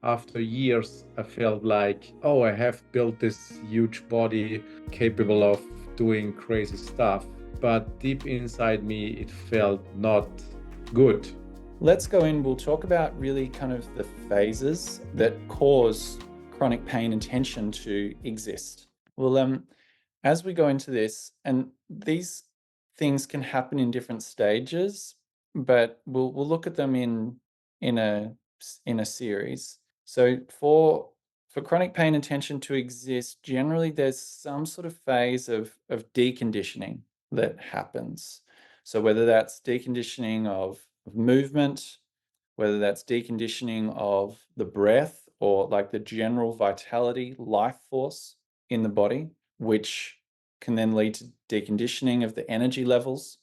after years, I felt like, oh, I have built this huge body capable of doing crazy stuff. But deep inside me, it felt not good. Let's go in, we'll talk about really kind of the phases that cause chronic pain and tension to exist. Well, as we go into this, and these things can happen in different stages, but we'll look at them in a series. So for chronic pain and tension to exist, generally there's some sort of phase of deconditioning that happens. So whether that's deconditioning of movement, whether that's deconditioning of the breath or like the general vitality, life force in the body, which can then lead to deconditioning of the energy levels.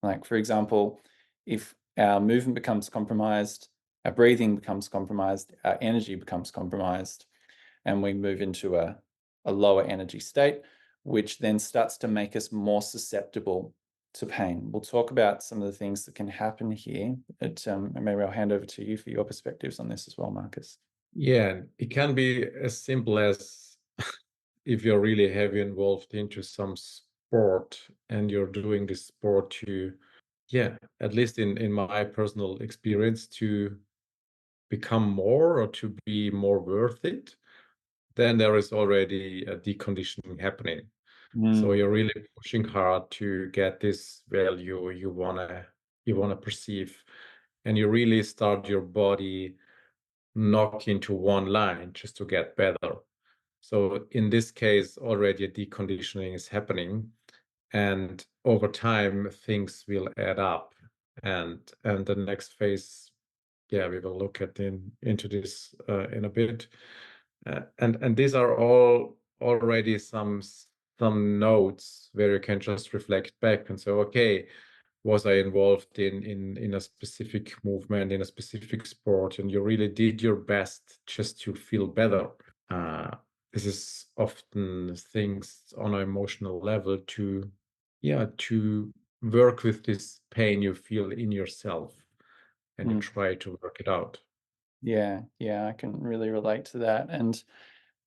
Like, for example, if our movement becomes compromised, our breathing becomes compromised, our energy becomes compromised, and we move into a lower energy state, which then starts to make us more susceptible to pain. We'll talk about some of the things that can happen here. And maybe I'll hand over to you for your perspectives on this as well, Marcus. Yeah, it can be as simple as if you're really heavy involved into some sport and you're doing this sport to, yeah, at least in my personal experience, to become more or to be more worth it, then there is already a deconditioning happening. So you're really pushing hard to get this value you wanna perceive, and you really start your body knock into one line just to get better. So in this case, already a deconditioning is happening, and over time things will add up. And the next phase, yeah, we will look at into this in a bit. And these are all already some notes where you can just reflect back and say, okay, was I involved in a specific movement, in a specific sport, and you really did your best just to feel better. This is often things on an emotional level to work with this pain you feel in yourself, and you try to work it out. Yeah, I can really relate to that. And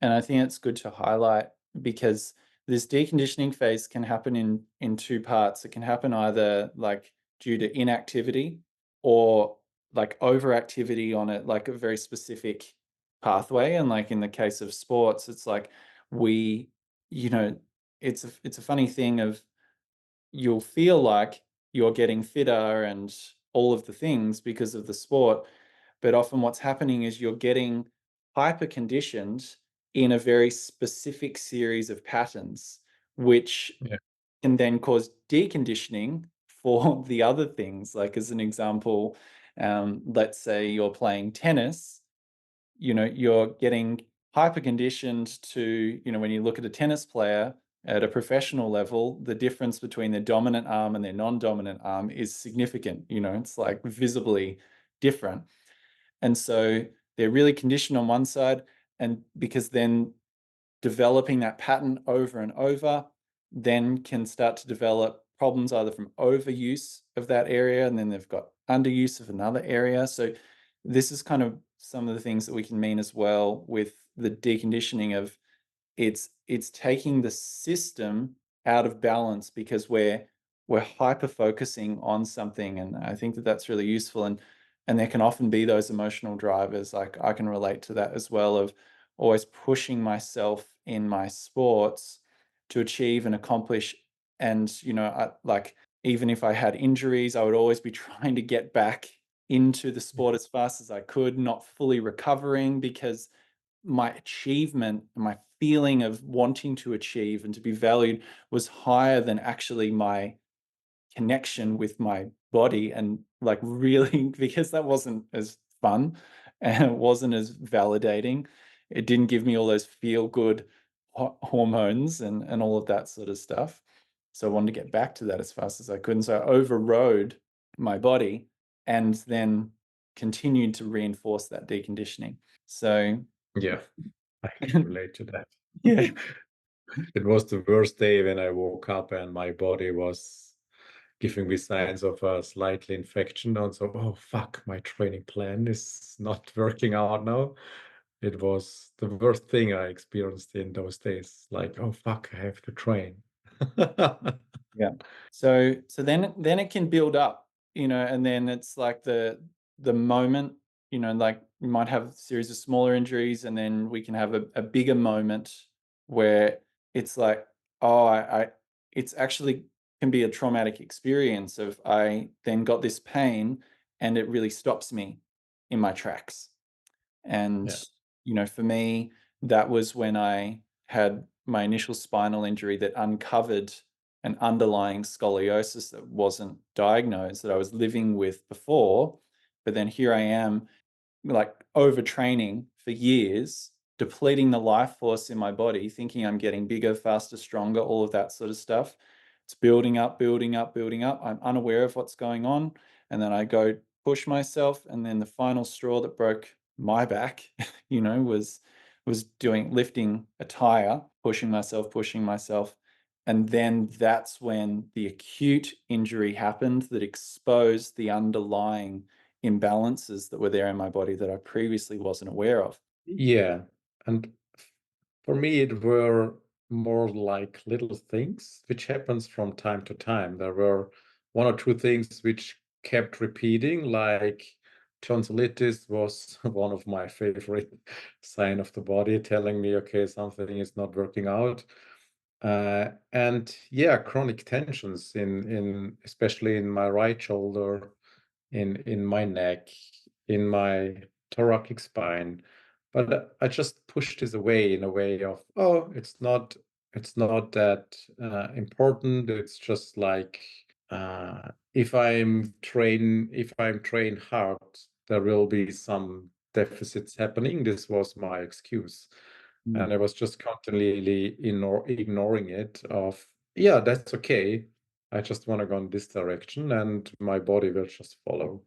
I think it's good to highlight because this deconditioning phase can happen in two parts. It can happen either like due to inactivity or like overactivity on it, like a very specific pathway. And like in the case of sports, it's like we, you know, it's a funny thing of you'll feel like you're getting fitter and all of the things because of the sport, but often what's happening is you're getting hyper conditioned in a very specific series of patterns, which Yeah. can then cause deconditioning for the other things. Like, as an example, let's say you're playing tennis, you're getting hyper conditioned to, when you look at a tennis player at a professional level, the difference between their dominant arm and their non-dominant arm is significant. It's like visibly different. And so they're really conditioned on one side, and because then developing that pattern over and over then can start to develop problems either from overuse of that area, and then they've got underuse of another area. So this is kind of some of the things that we can mean as well with the deconditioning of it's taking the system out of balance because we're hyper focusing on something. And I think that that's really useful. And there can often be those emotional drivers. Like, I can relate to that as well, of always pushing myself in my sports to achieve and accomplish. And like, even if I had injuries, I would always be trying to get back into the sport as fast as I could, not fully recovering, because my achievement, my feeling of wanting to achieve and to be valued was higher than actually my connection with my body. And like, really, because that wasn't as fun and it wasn't as validating. It didn't give me all those feel good hormones and all of that sort of stuff. So I wanted to get back to that as fast as I could. And so I overrode my body and then continued to reinforce that deconditioning. So Yeah, I can relate to that. yeah. It was the worst day when I woke up and my body was giving me signs of a slightly infection. And so, oh fuck, my training plan is not working out now. It was the worst thing I experienced in those days. Like, oh fuck, I have to train. Yeah. So then it can build up, and then it's like the moment, like you might have a series of smaller injuries, and then we can have a bigger moment where it's like, oh, it's actually can be a traumatic experience of I then got this pain and it really stops me in my tracks. And, Yeah. for me, that was when I had my initial spinal injury that uncovered an underlying scoliosis that wasn't diagnosed, that I was living with before. But then here I am, like overtraining for years, depleting the life force in my body, thinking I'm getting bigger, faster, stronger, all of that sort of stuff. It's building up, building up, building up. I'm unaware of what's going on. And then I go push myself. And then the final straw that broke my back, was doing lifting a tire, pushing myself. And then that's when the acute injury happened that exposed the underlying imbalances that were there in my body that I previously wasn't aware of. Yeah. And for me, it were more like little things which happens from time to time. There were one or two things which kept repeating, like tonsillitis was one of my favorite sign of the body, telling me, okay, something is not working out. And yeah, chronic tensions in especially in my right shoulder, in my neck, in my thoracic spine. But I just pushed this away in a way of, oh, it's not that important. It's just like if I'm trained hard, there will be some deficits happening. This was my excuse. Mm. And I was just constantly ignoring it of, yeah, that's okay. I just want to go in this direction and my body will just follow.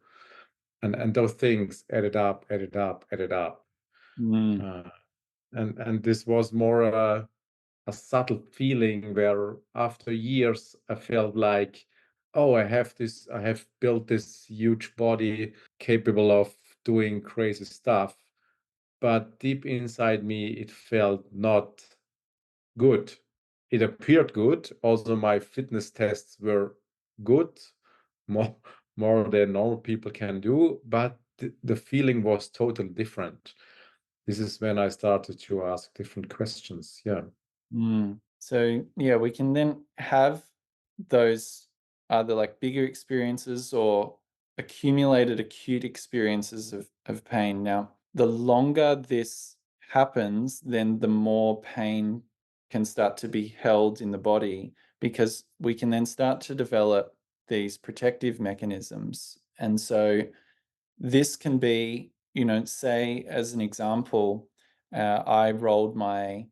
And those things added up, added up, added up. Mm. Uh, and this was more a subtle feeling where after years I felt like, oh, I have built this huge body capable of doing crazy stuff. But deep inside me, it felt not good. It appeared good. Also, my fitness tests were good, more more than normal people can do, but the feeling was totally different. This is when I started to ask different questions. Yeah. Mm. So yeah, we can then have those either like bigger experiences or accumulated acute experiences of pain. Now, the longer this happens, then the more pain can start to be held in the body because we can then start to develop these protective mechanisms. And so this can be, say as an example, I rolled my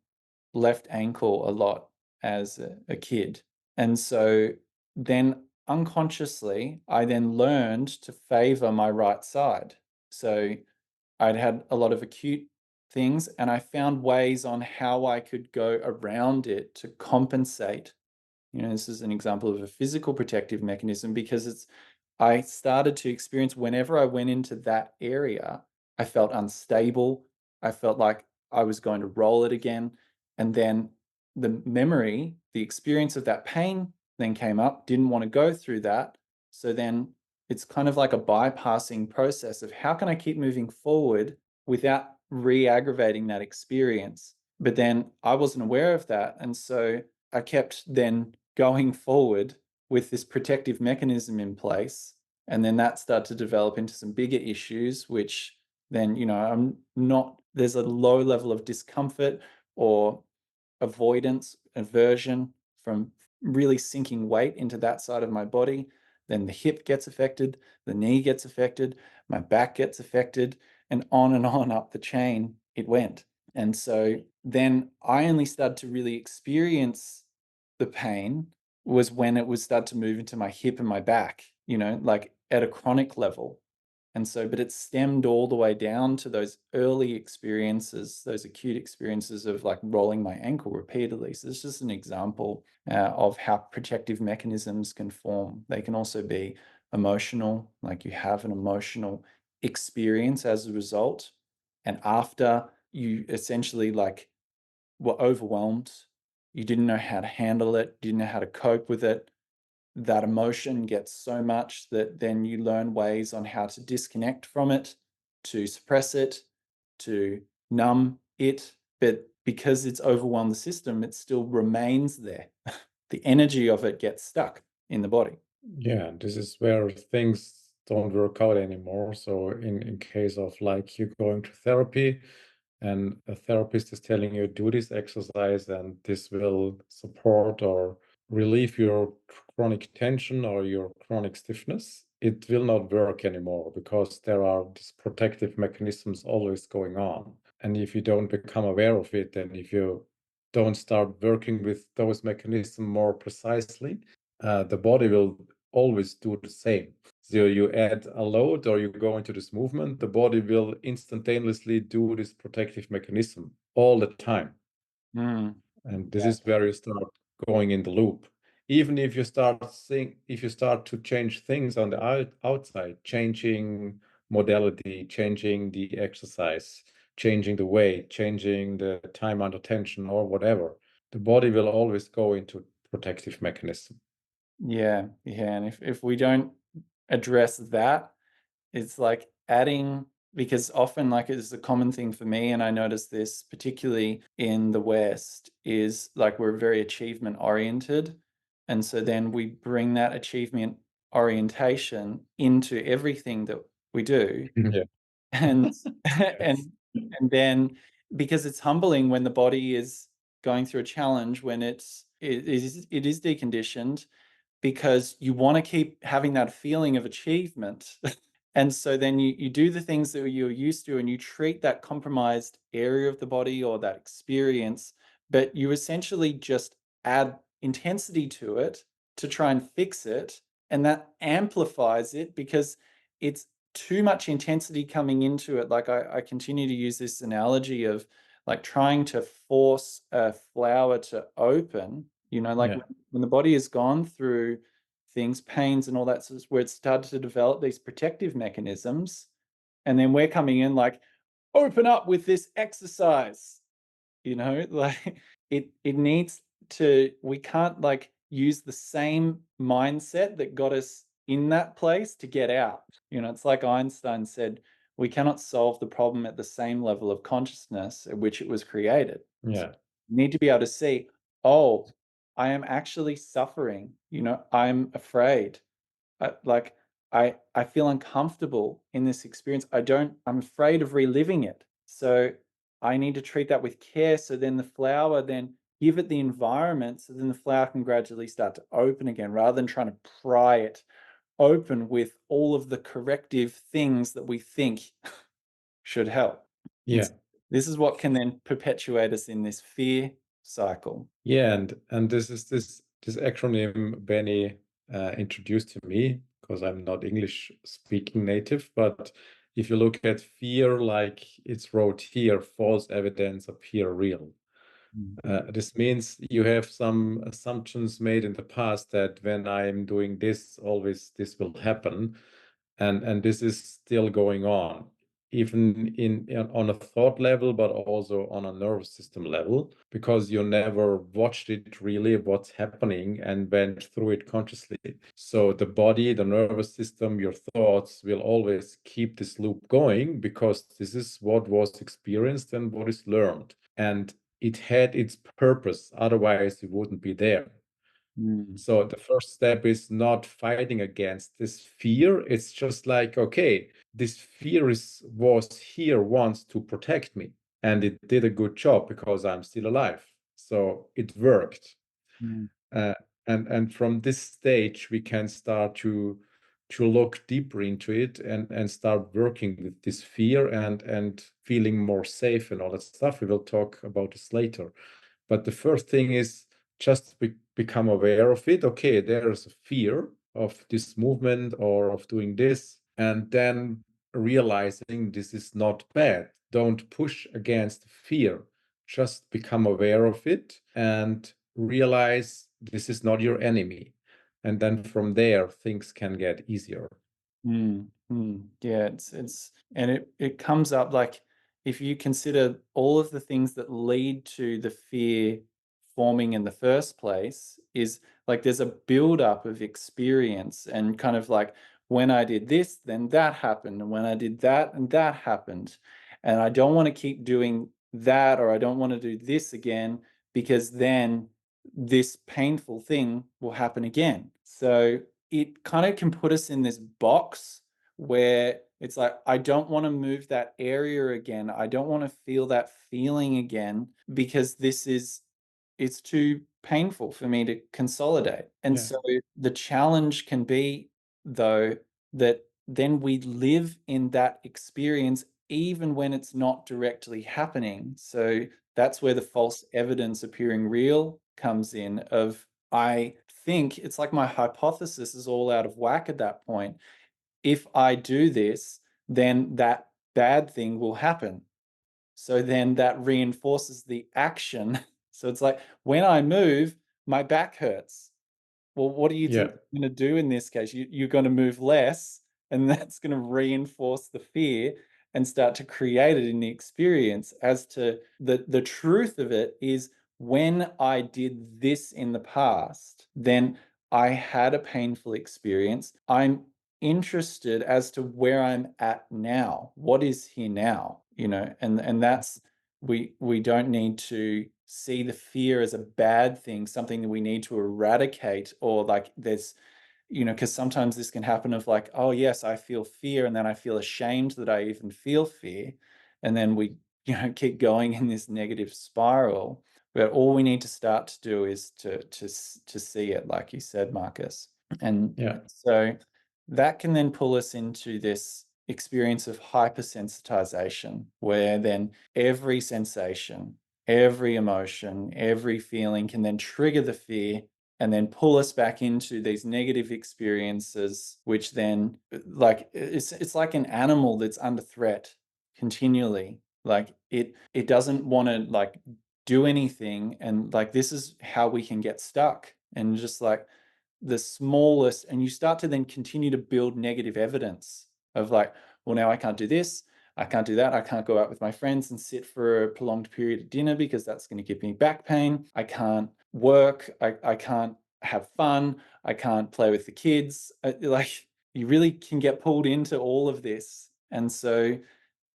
left ankle a lot as a kid. And so then unconsciously, I then learned to favor my right side. So I'd had a lot of acute things, and I found ways on how I could go around it to compensate. This is an example of a physical protective mechanism because I started to experience whenever I went into that area, I felt unstable. I felt like I was going to roll it again. And then the memory, the experience of that pain then came up, didn't want to go through that. So then it's kind of like a bypassing process of how can I keep moving forward without re-aggravating that experience? But then I wasn't aware of that. And so I kept then going forward with this protective mechanism in place. And then that started to develop into some bigger issues, which then, I'm not, there's a low level of discomfort or avoidance, aversion from really sinking weight into that side of my body. Then the hip gets affected, the knee gets affected, my back gets affected, and on up the chain it went. And so then I only started to really experience the pain was when it would start to move into my hip and my back, like at a chronic level. And so, but it stemmed all the way down to those early experiences, those acute experiences of like rolling my ankle repeatedly. So, this is just an example of how protective mechanisms can form. They can also be emotional, like you have an emotional experience as a result. And after you essentially like were overwhelmed. You didn't know how to handle it, didn't know how to cope with it. That emotion gets so much that then you learn ways on how to disconnect from it, to suppress it, to numb it. But because it's overwhelmed the system, it still remains there. The energy of it gets stuck in the body. Yeah, this is where things don't work out anymore. So in case of like you going to therapy and a therapist is telling you do this exercise and this will support or relieve your chronic tension or your chronic stiffness, it will not work anymore because there are these protective mechanisms always going on. And if you don't become aware of it, and if you don't start working with those mechanisms more precisely, the body will always do the same. So you add a load or you go into this movement, the body will instantaneously do this protective mechanism all the time. Mm. And this is where you start going in the loop. Even if you start to change things on the outside, changing modality, changing the exercise, changing the weight, changing the time under tension or whatever, the body will always go into protective mechanism. Yeah, yeah. And if we don't address that, it's like adding, because often like it's a common thing for me, and I notice this particularly in the West, is like we're very achievement oriented. And so then we bring that achievement orientation into everything that we do. Yeah. And Yes. and then because it's humbling when the body is going through a challenge, when it is deconditioned, because you want to keep having that feeling of achievement. And so then you do the things that you're used to and you treat that compromised area of the body or that experience, but you essentially just add intensity to it to try and fix it. And that amplifies it because it's too much intensity coming into it. Like I continue to use this analogy of like trying to force a flower to open, like Yeah. when the body has gone through things, pains and all that, so where it started to develop these protective mechanisms. And then we're coming in like, open up with this exercise, like it needs to, we can't like use the same mindset that got us in that place to get out. It's like Einstein said, we cannot solve the problem at the same level of consciousness at which it was created. Yeah. You need to be able to see, oh, I am actually suffering. I'm afraid. Like I feel uncomfortable in this experience. I'm afraid of reliving it. So I need to treat that with care. So then the flower, then give it the environment so then the flower can gradually start to open again rather than trying to pry it open with all of the corrective things that we think should help. Yeah. This is what can then perpetuate us in this fear cycle. Yeah, and this acronym Benny introduced to me because I'm not English speaking native, but if you look at fear, like it's wrote here, false evidence appear real. This means you have some assumptions made in the past that when I'm doing this, always this will happen, and this is still going on, even on a thought level, but also on a nervous system level, because you never watched it really what's happening and went through it consciously. So the body, the nervous system, your thoughts will always keep this loop going because this is what was experienced and what is learned. And it had its purpose, otherwise it wouldn't be there. So the first step is not fighting against this fear. It's just like, okay, this fear was here once to protect me, and it did a good job because I'm still alive. So it worked. Mm. Uh, and from this stage, we can start to look deeper into it and start working with this fear and feeling more safe and all that stuff. We will talk about this later. But the first thing is just become aware of it. Okay, there's a fear of this movement or of doing this, and then realizing this is not bad. Don't push against fear. Just become aware of it and realize this is not your enemy. And then from there, things can get easier. Yeah, and it comes up like if you consider all of the things that lead to the fear forming in the first place, is like there's a buildup of experience, and kind of like, when I did this, then that happened, and when I did that, and that happened, and I don't want to keep doing that, or I don't want to do this again, because then this painful thing will happen again. So it kind of can put us in this box where it's like, I don't want to move that area again. I don't want to feel that feeling again, because it's too painful for me to consolidate. And Yeah. so the challenge can be, though, that then we live in that experience even when it's not directly happening. So that's where the false evidence appearing real comes in, of, I think it's like my hypothesis is all out of whack at that point. If I do this, then that bad thing will happen. So then that reinforces the action. So it's like, when I move, my back hurts. Well, what do you think Yeah. you're going to do in this case? You're going to move less, and that's going to reinforce the fear and start to create it in the experience. As to the truth of it is, when I did this in the past, then I had a painful experience. I'm interested as to where I'm at now. What is here now? And that's, we don't need to see the fear as a bad thing, something that we need to eradicate, or like there's, because sometimes this can happen of like, oh yes, I feel fear, and then I feel ashamed that I even feel fear, and then we keep going in this negative spiral. But all we need to start to do is to see it, like you said, Marcus. And Yeah. so that can then pull us into this experience of hypersensitization, where then every sensation, every emotion, every feeling can then trigger the fear, and then pull us back into these negative experiences, which then, like, it's like an animal that's under threat continually. Like it doesn't want to like do anything, and like this is how we can get stuck, and just like the smallest, and you start to then continue to build negative evidence of like, well, now I can't do this, I can't do that, I can't go out with my friends and sit for a prolonged period at dinner because that's going to give me back pain, I can't work, I can't have fun, I can't play with the kids. Like, you really can get pulled into all of this. And so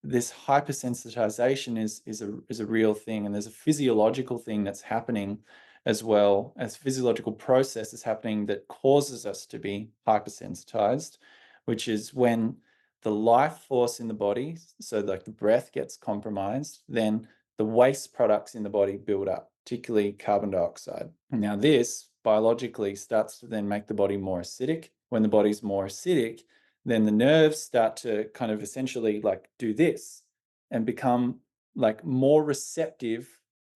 this hypersensitization is a real thing, and there's a physiological thing that's happening as well. As physiological process is happening that causes us to be hypersensitized, which is when the life force in the body, so like the breath, gets compromised, then the waste products in the body build up, particularly carbon dioxide. Now this biologically starts to then make the body more acidic. When the body's more acidic, then the nerves start to kind of essentially like do this and become like more receptive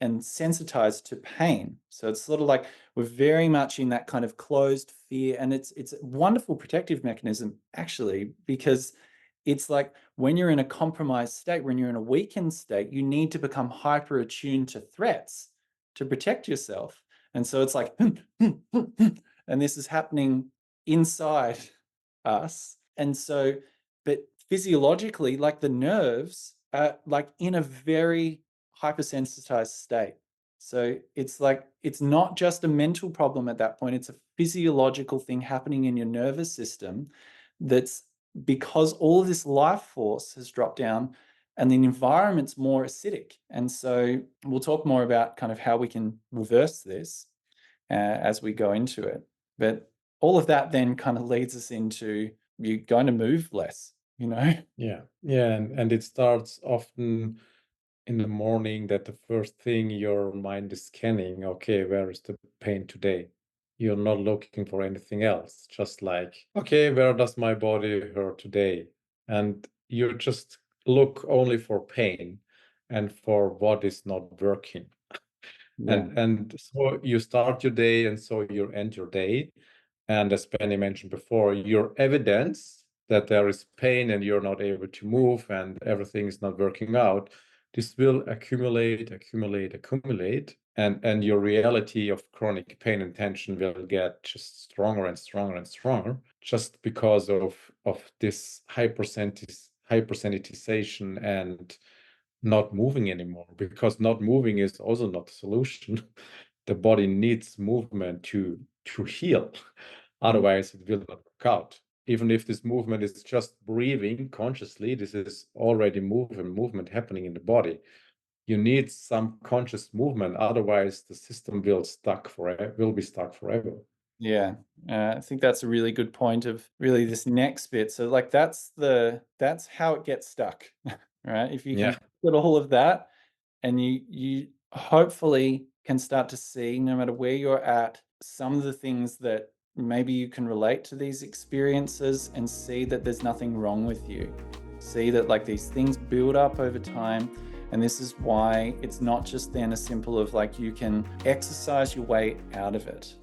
and sensitized to pain. So it's sort of like we're very much in that kind of closed fear, and it's a wonderful protective mechanism actually, because it's like when you're in a compromised state, when you're in a weakened state, you need to become hyper attuned to threats to protect yourself. And so it's like and this is happening inside us. And so, but physiologically, like the nerves are like in a very hypersensitized state. So it's like, it's not just a mental problem at that point, it's a physiological thing happening in your nervous system, that's because all of this life force has dropped down and the environment's more acidic. And so we'll talk more about kind of how we can reverse this as we go into it. But all of that then kind of leads us into, you're going to move less, you know? Yeah. Yeah. And it starts often in the morning, that the first thing your mind is scanning, okay, where is the pain today? You're not looking for anything else. Just like, okay, where does my body hurt today? And you just look only for pain and for what is not working. Yeah. And so you start your day, and so you end your day. And as Benny mentioned before, your evidence that there is pain and you're not able to move and everything is not working out, this will accumulate, accumulate, accumulate. And your reality of chronic pain and tension will get just stronger and stronger and stronger, just because of this hypersensitization and not moving anymore, because not moving is also not the solution. The body needs movement to heal. Otherwise, it will not work out. Even if this movement is just breathing consciously, this is already movement happening in the body. You need some conscious movement, otherwise the system will be stuck forever. Yeah, I think that's a really good point of really this next bit. So like that's how it gets stuck, right? If you Yeah. can put all of that, and you hopefully can start to see, no matter where you're at, some of the things that maybe you can relate to these experiences and see that there's nothing wrong with you. See that like these things build up over time. And this is why it's not just then as simple of like you can exercise your way out of it.